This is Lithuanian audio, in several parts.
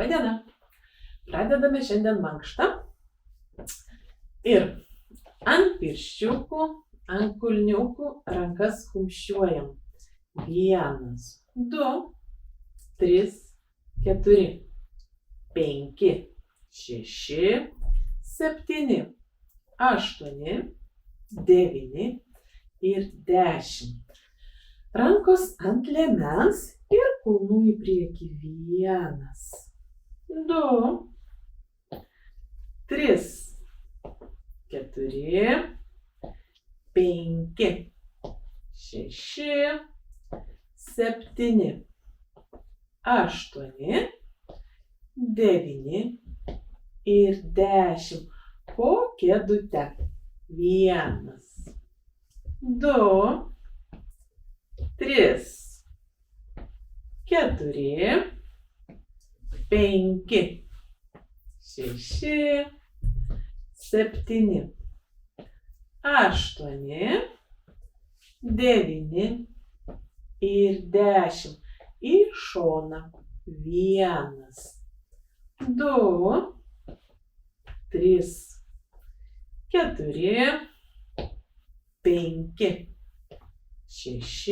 Labą dieną. Pradedame šiandien mankštą. Ir ant pirščiukų, ant kulniukų rankas kumščiuojam. 1, 2, 3, 4, 5, 6, 7, 8, 9 ir 10. Rankos ant liemens ir kulnų į priekį. 1, 2, 3, 4, 5, 6, 7, 8, 9 ir 10. Po kėdutę. 1, 2, 3, 4, 5, 6, 7, 8, 9 ir 10. Į šoną. 1, 2, 3, 4, 5, 6,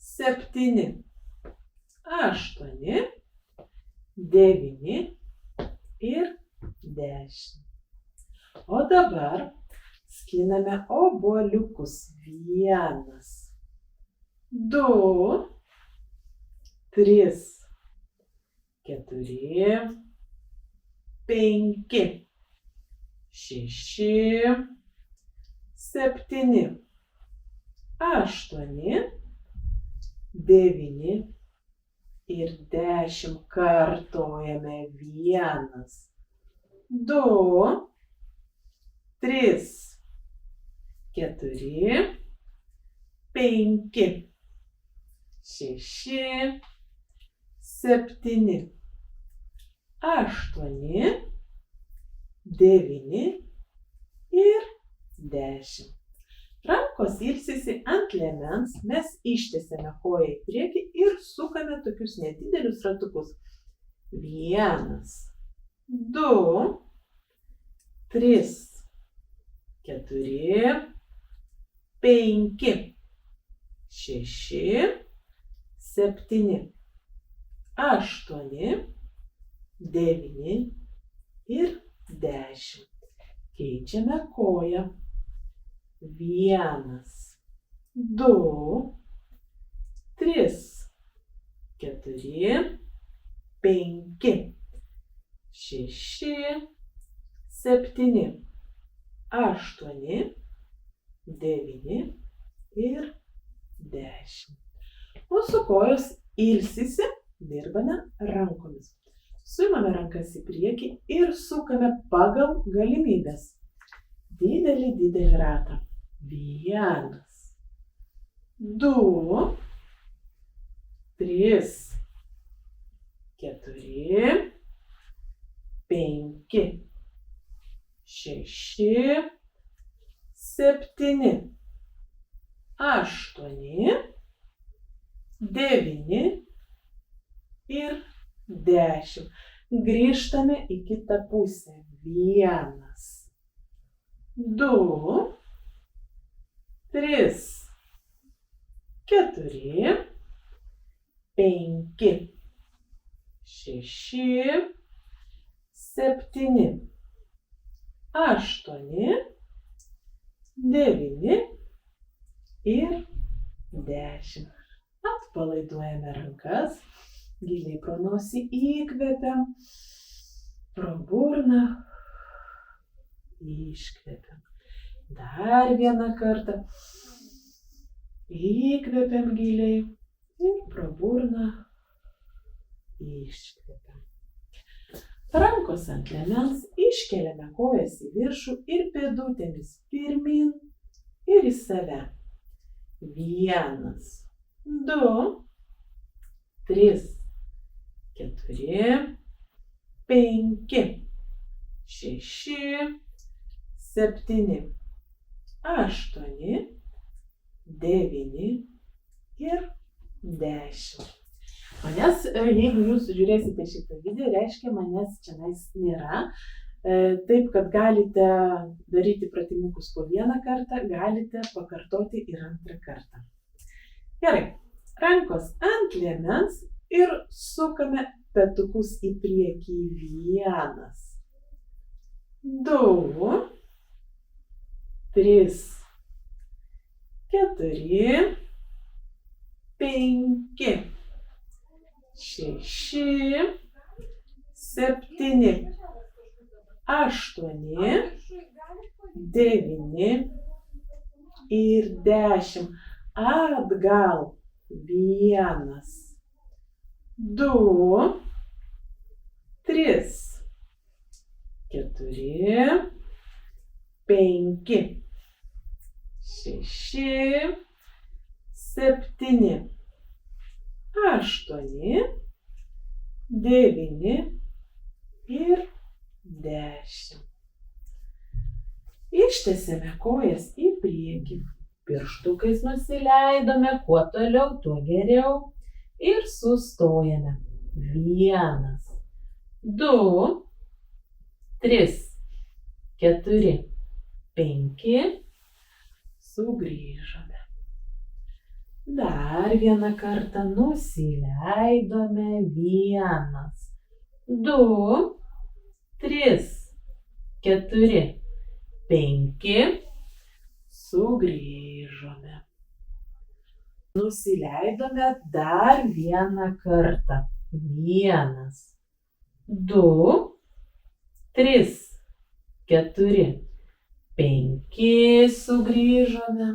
7, 8, 9 ir 10. O dabar skiname obuoliukus. 1, 2, 3, 4, 5, 6, 7, 8, 9 ir 10. Kartojame. 1, 2, 3, 4, 5, 6, 7, 8, 9 ir 10. Rankos ilsisi ant liemens, mes ištiesiame koją į priekį ir sukame tokius nedidelius ratukus. 1, 2, 3, 4, 5, 6, 7, 8, 9 ir 10. Keičiame koją. 1, 2, 3, 4, 5, 6, 7, 8, 9 ir 10. Mūsų kojos ilsisi, dirbame rankomis. Suimame rankas į priekį ir sukame pagal galimybės. Didelį ratą. 1, 2, 3, 4, 5, 6, 7, 8, 9 ir 10. Grįžtame į kitą pusę. 1, 2, 3, 4, 5, 6, 7, 8, 9 ir 10. Atpalaiduojame rankas, giliai pro nosį įkvepiam, pro burną iškvepiam. Dar vieną kartą įkvepiam giliai ir pro burną iškvepiam. Rankos ant liemens, iškeliame kojas į viršų ir pėdutėmis pirmyn ir į save. 1, 2, 3, 4, 5, 6, 7, 8, 9 ir 10. Manęs, jeigu jūs žiūrėsite šitą video, reiškia manęs čia nėra. Taip, kad galite daryti pratimukus po vieną kartą, galite pakartoti ir antrą kartą. Gerai, rankos ant liemens ir sukame petukus į priekį. 1, 2, 3, 4, 5, 6, 7, 8, 9 ir 10. Atgal. 1, 2, 3, 4, 5, 6, 7, 8, 9 ir 10. Ištiesiame kojas į priekį. Pirštukais nusileidome, kuo toliau, tuo geriau. Ir sustojame. 1, 2, 3, 4, 5. Sugrįžome. Dar vieną kartą nusileidome. 1, 2, 3, 4, 5. Sugrįžome. Nusileidome dar vieną kartą. 1, 2, 3, 4, 5. Sugrįžome.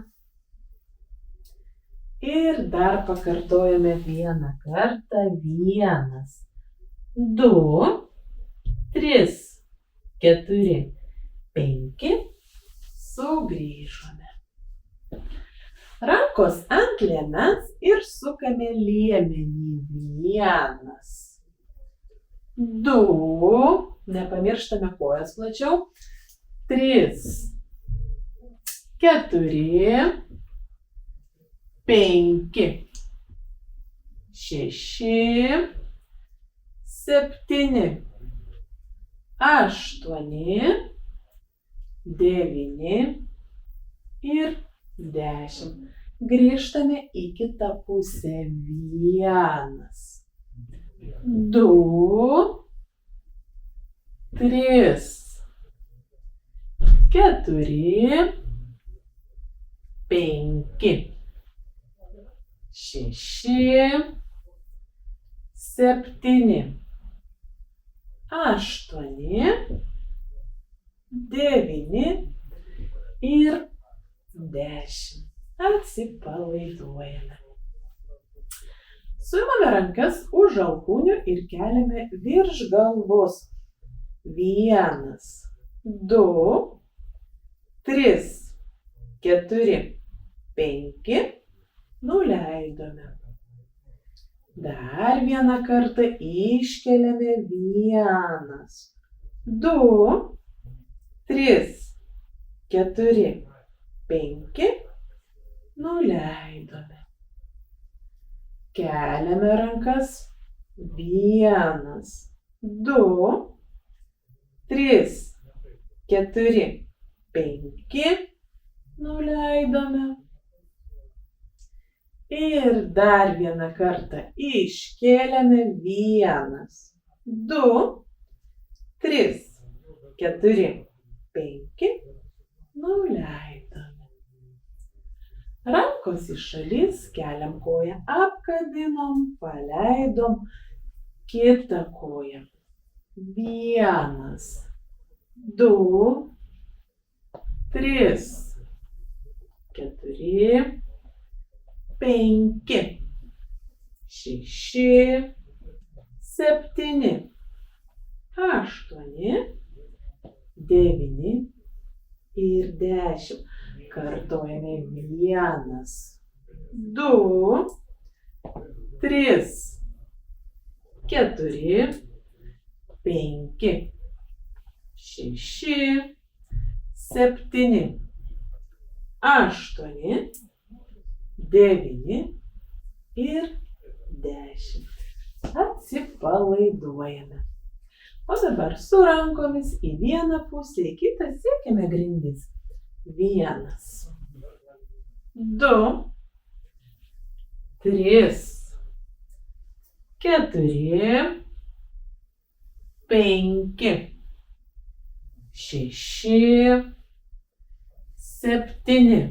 Ir dar pakartojame vieną kartą. 1, 2, 3, 4, 5. Sugrįžome. Rankos ant liemens ir sukame liemenį. 1, 2, nepamirštame kojas plačiau. 3, 4, 5, 6, 7, 8, 9 ir 10. Grįžtame į kitą pusę. 1, 2, 3, 4, 5, 6, 7, 8, 9 ir 10. Atsipalaiduojame. Suimame rankas už alkūnių ir keliame virš galvos. 1, 2, 3, 4, 5. Nuleidome. Dar vieną kartą iškeliame. 1, 2, 3, 4, 5. Nuleidome. Keliame rankas. 1, 2, 3, 4, 5. Nuleidome. Ir dar vieną kartą iškėlėme. 1, 2, 3, 4, 5. Nuleidome. Rankos į šalis, keliam koją, apkabinom, paleidom kitą koją. 1, 2, 3, 4, 5, 6, 7, 8, 9 ir 10. Kartojame. 1, 2, 3, 4, 5, 6, 7, 8, 9 ir 10. Atsipalaiduojame. O dabar su rankomis į vieną pusę, į kitą siekiame grindis. 1, 2, 3, 4, 5, 6, 7,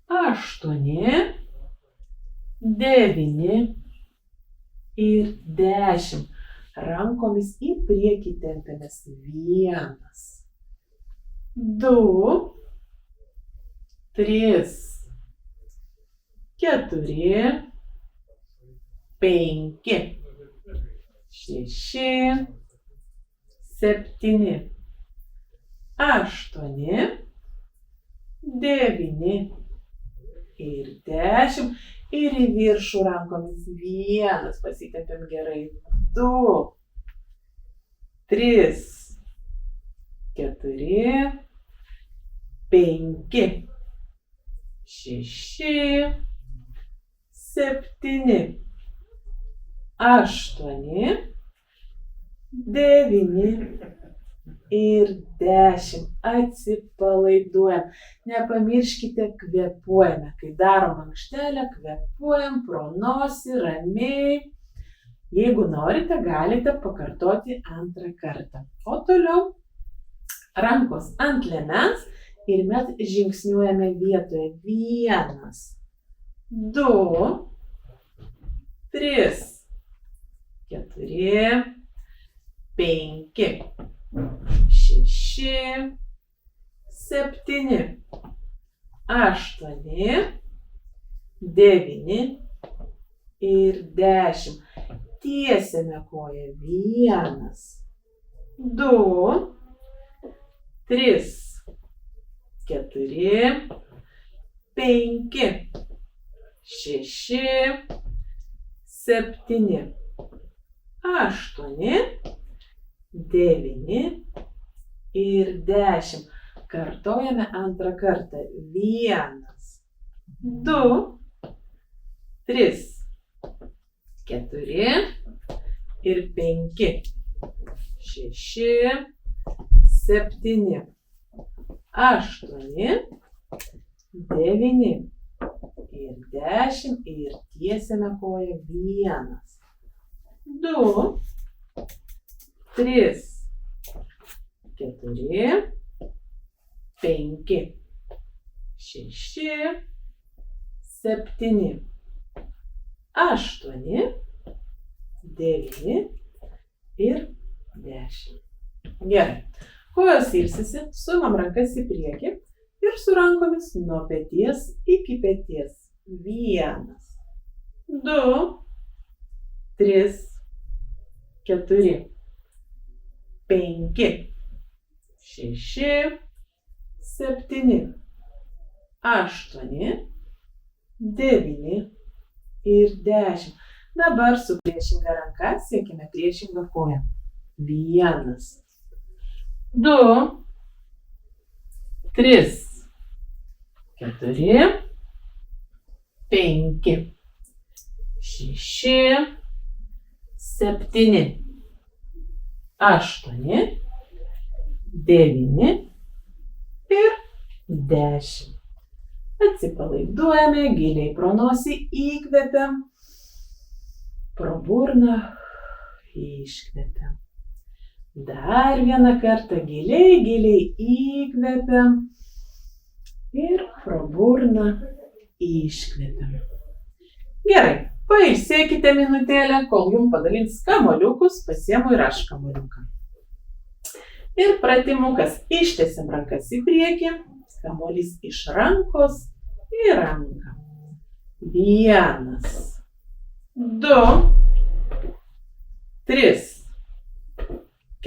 8, 9 ir 10. Rankomis į priekį tempiamės. 1, 2, 3, 4, 5, 6, 7, 8, 9 ir 10. Ir į viršų rankomis. 1, pasitempiam gerai. 2, 3, 4, 5, 6, 7, 8, 9 ir 10. Atsipalaiduojam. Nepamirškite, kvėpuojame. Kai darom mankštelę, kvėpuojam pro nosį ramiai. Jeigu norite, galite pakartoti 2 kartą. O toliau rankos ant liemens ir mes žingsniuojame vietoje. 1, 2, 3, 4, 5, 6, 7, 8, 9 ir 10. Tiesiame koją. 1, 2, 3, 4, 5, 6, 7, 8, 9 ir 10. Kartojame 2 kartą. 1, 2, 3, 4 ir 5, 6, 7, 8, 9 ir 10. Ir tiesiame koją. 1, 2, 3, 4, 5, 6, 7, 8, 9 ir 10. Gerai. Kojos ilsisi, suimam rankas į priekį ir su rankomis nuo peties iki peties. 1, 2, 3, 4, 5, 6, 7, 8, 9 ir 10. Dabar su priešinga ranka siekime priešingą koją. 1, 2, 3, 4, 5, 6, 7, 8, 9 ir 10. Atsipalaiduojame, giliai pro nosį įkvepiam, pro burną iškvepiam. Dar vieną kartą giliai įkvepiam ir pro burną iškvepiam. Gerai, pailsėkite minutėlę, kol jums padalins kamuoliukus, pasiemu ir aš kamuoliuką. Ir pratimukas. Ištiesiam rankas į priekį, kamuolys iš rankos į ranką. 1, 2, 3,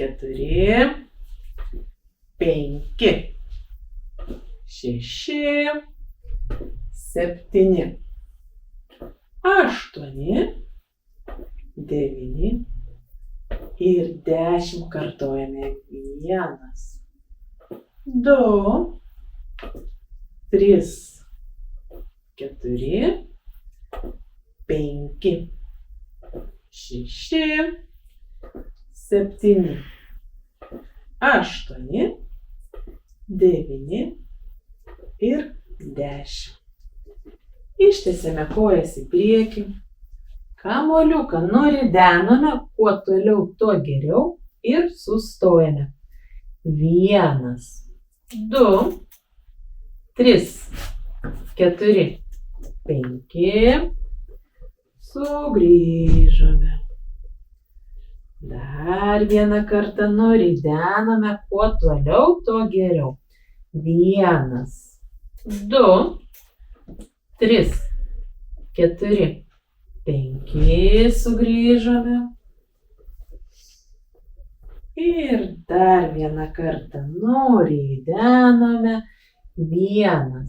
4, 5, 6, 7, 8, 9 ir 10. Kartojame. 1, 2, 3, 4, 5, 6, 7, 8, 9 ir 10. Ištiesėme kojas į priekį. Kamuoliuką nuridenome, kuo toliau, tuo geriau ir sustojame. 1, 2, 3, 4, 5. Sugrįžome. Dar vieną kartą nuridenome, kuo toliau, tuo geriau. 1, 2, 3, 4, 5. Sugrįžome. Ir dar vieną kartą nuridenome. 1,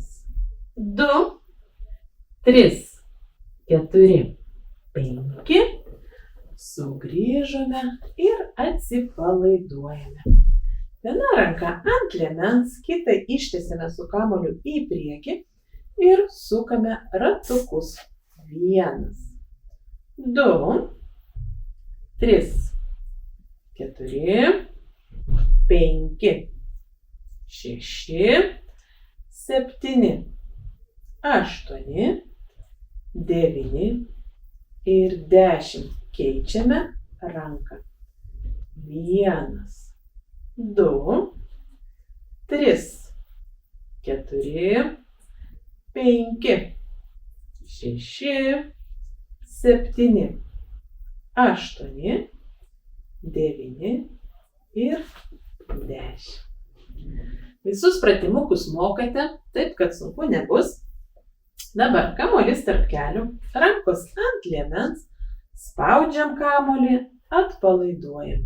2, 3, 4, 5. Sugrįžome ir atsipalaiduojame. Viena ranka ant liemens, kitą ištiesiame su kamuoliu į priekį ir sukame ratukus. 1, 2, 3, 4, 5, 6, 7, 8, 9 ir 10. Keičiame ranką. 1, 2, 3, 4, 5, 6, 7, 8, 9 ir 10. Visus pratimukus mokate, taip kad sunku nebus. Dabar kamuolys tarp kelių, rankos ant liemens, spaudžiam kamuolį, atpalaiduojam.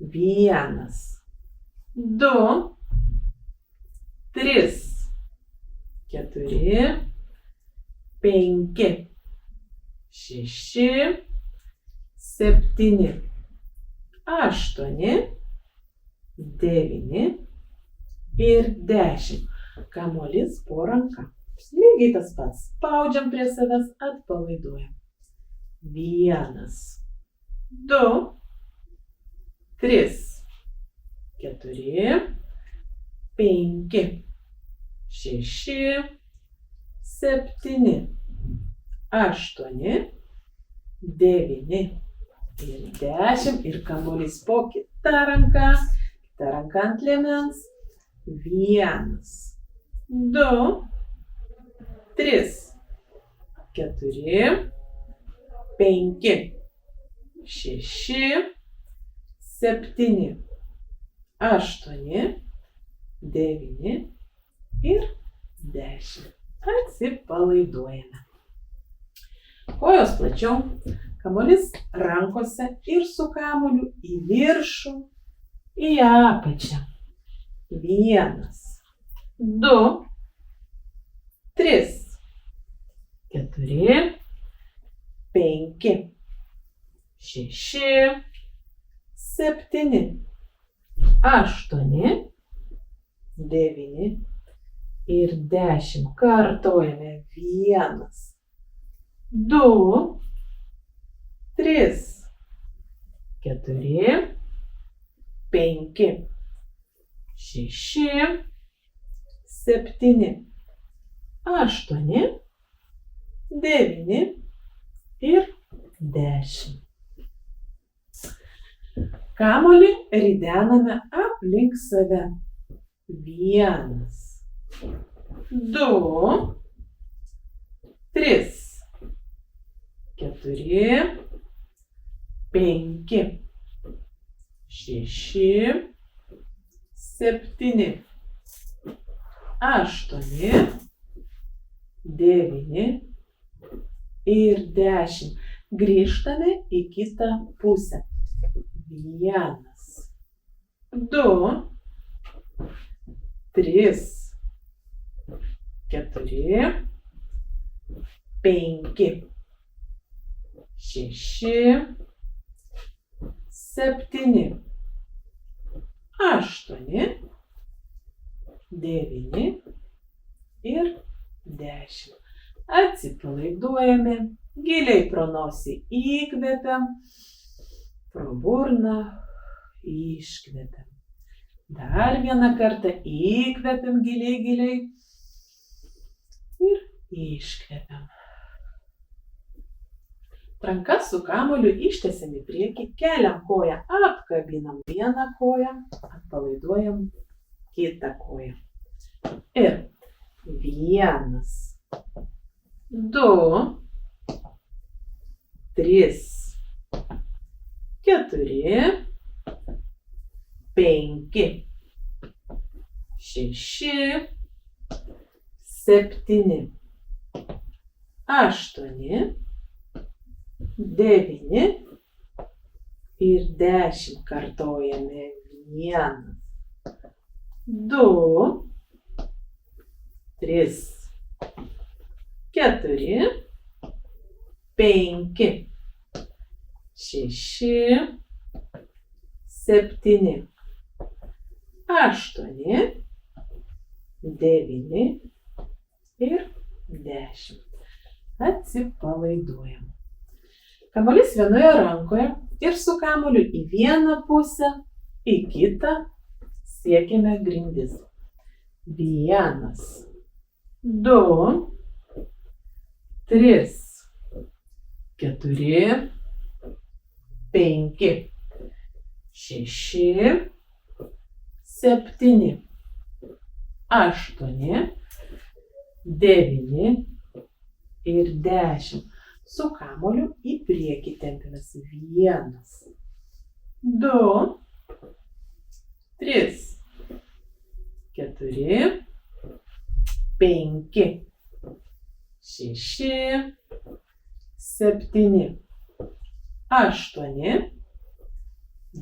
1, 2, 3, 4, 5, 6, 7, 8, 9 ir 10. Kamuolys po ranka. Lygiai tas pats. Spaudžiam prie savęs, atpalaiduojam. 1, 2, 3, 4, 5, 6, 7, 8, 9 ir 10. Ir kamuolys po kita ranka ant liemens. 1, 2, 3, 4, 5, 6, 7, 8, 9 ir 10. Atsipalaiduojame. Kojos plačiau, kamuolys rankose ir su kamuoliu į viršų, į apačią. 1, 2, 3, 4, 5, 6, 7, 8, 9 ir 10. Kartojame. 1, 2, 3, 4, 5, 6, 7, 8, 9 ir 10. Kamuolį ridename aplink save. 1, 2, 3, 4, 5, 6, 7, 8, 9 ir 10. Grįžtame į kitą pusę. 1, 2, 3, 4, 5, 6, 7, 8, 9 ir 10. Atsipalaiduojame Giliai pro nosį įkvepiam, pro burną iškvepiam. Dar vieną kartą įkvepiam giliai ir iškvepiam. Rankas su kamuoliu ištiesiam į priekį, keliam koją, apkabinam vieną koją, atpalaiduojam kitą koją. Ir 1, 2, 3, 4, 5, 6, 7, 8, 9 ir 10. Kartojame. 1, 2, 3, 4, 5, 6, 7, 8, 9 ir 10. Atsipalaiduojam. Kamuolys vienoje rankoje ir su kamuoliu į vieną pusę, į kitą siekiame grindis. 1, 2, 3, 4, 5, 6, 7, 8, 9 ir 10. Su kamuoliu į priekį tempiamės. 1, 2, 3, 4, 5, 6, 7, 8,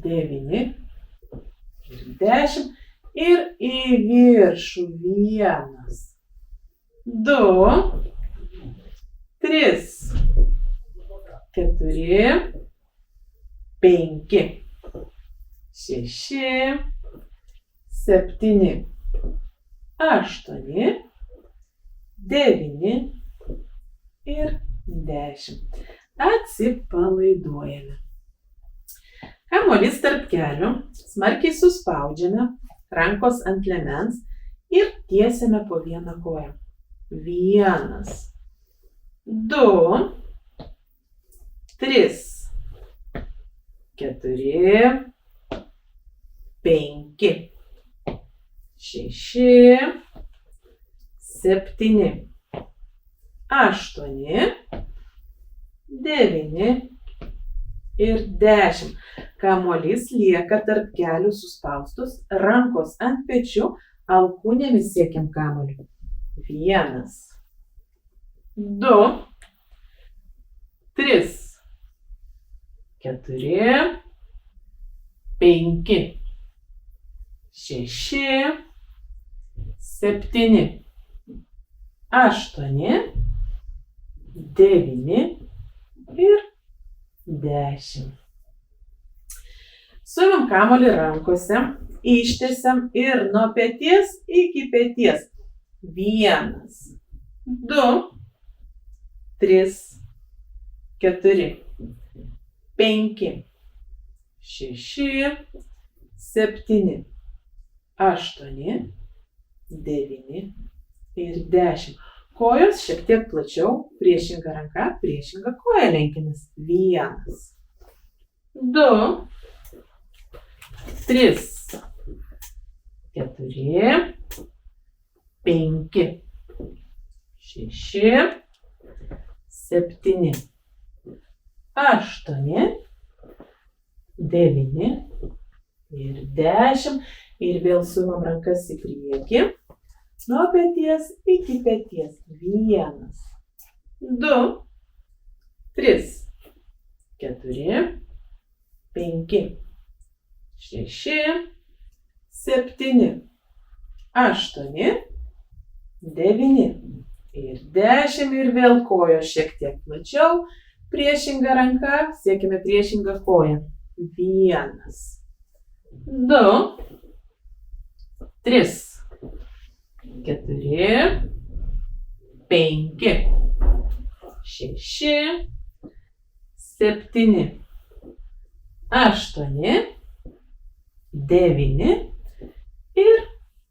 9 ir 10. Ir į viršų. 1, 2, 3, 4, 5, 6, 7, 8, 9 ir 10. Atsipalaiduojame. Kamuolys tarp kelių, smarkiai suspaudžiame, rankos ant liemens ir tiesiame po vieną koją. 1, 2, 3, 4, 5, 6, 7, 8, 9 ir 10. Kamuolys lieka tarp kelių suspaustus, rankos ant pečių, alkūnėmis siekiam kamuolį. 1, 2, 3, 4, 5, 6, 7, 8, 9 ir 10. Suimam kamuolį rankose, ištiesiam ir nuo peties iki peties. 1, 2, 3, 4, 5, 6, 7, 8, 9 ir 10. Kojos šiek tiek plačiau, priešinga ranka, priešinga koja lenkiamės. 1, 2, 3, 4, 5, 6, 7, 8, 9 ir 10. Ir vėl suimam rankas į priekį. Nuo peties iki peties. 1, 2, 3, 4, 5, 6, 7, 8, 9 ir 10. Ir vėl kojos šiek tiek plačiau. Priešinga ranka, siekime priešingą koją. 1, 2, 3, 4, 5, 6, 7, 8, 9 ir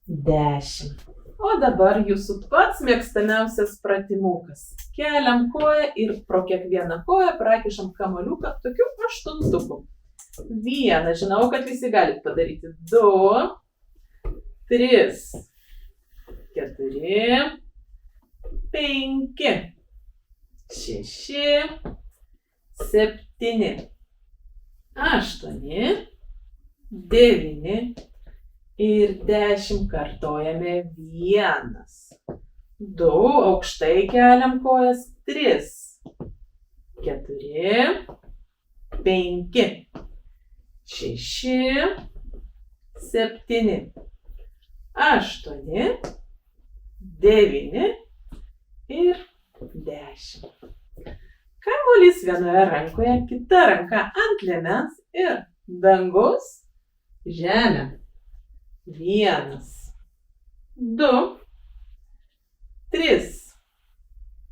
10. O dabar jūsų pats mėgstamiausias pratimukas. Keliam koją ir pro kiekvieną koją prakišam kamuoliuką tokiu aštuntuku. 1, žinau, kad visi galite padaryti. 2, 3, 4, 5, 6, 7, 8, 9 ir 10. Kartojame. 1, 2, aukštai keliam kojas. 3, 4, 5, 6, 7, 8, 9 ir 10. Kamuolys vienoje rankoje, kita ranka ant liemens ir dangus, žemė. 1, 2, 3,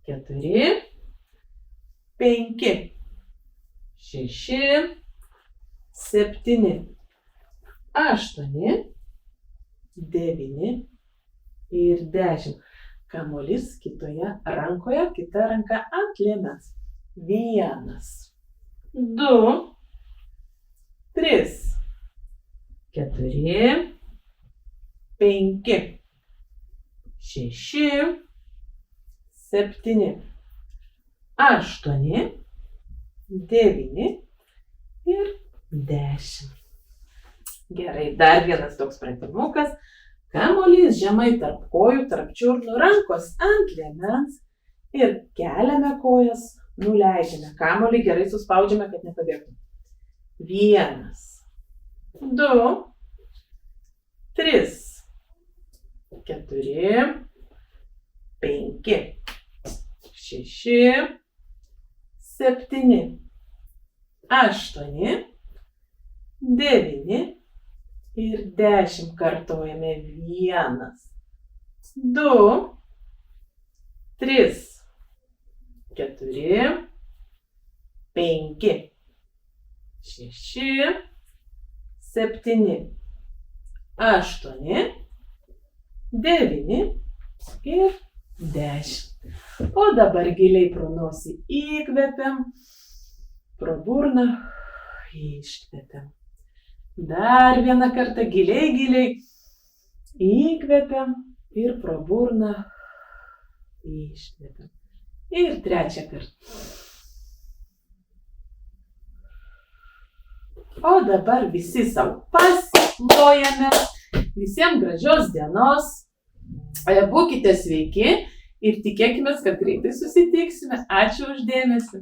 4, 5, 6, 7, 8, 9 ir 10. Kamuolys kitoje rankoje, kita ranka ant liemens. 1, 2, 3, 4, 5, 6, 7, 8, 9 ir 10. Gerai, dar vienas toks pratimukas. Kamuolys žemai tarp kojų, tarp čiurnų, rankos ant liemens ir keliame kojas, nuleidžiame. Kamuolį gerai suspaudžiame, kad nepabėgtų. 1, 2, 3, 4, 5, 6, 7, 8, 9 ir 10. Kartojame. 1, 2, 3, 4, 5, 6, 7, 8, 9 ir 10. O dabar giliai pro nosį įkvepiam, pro burną iškvepiam. Dar vieną kartą giliai įkvepiam ir pro burną iškvepiam. Ir 3 kartą. O dabar visi savo pasiplojame. Visiems gražios dienos. Būkite sveiki ir tikėkime, kad greitai susitiksime. Ačiū už dėmesį.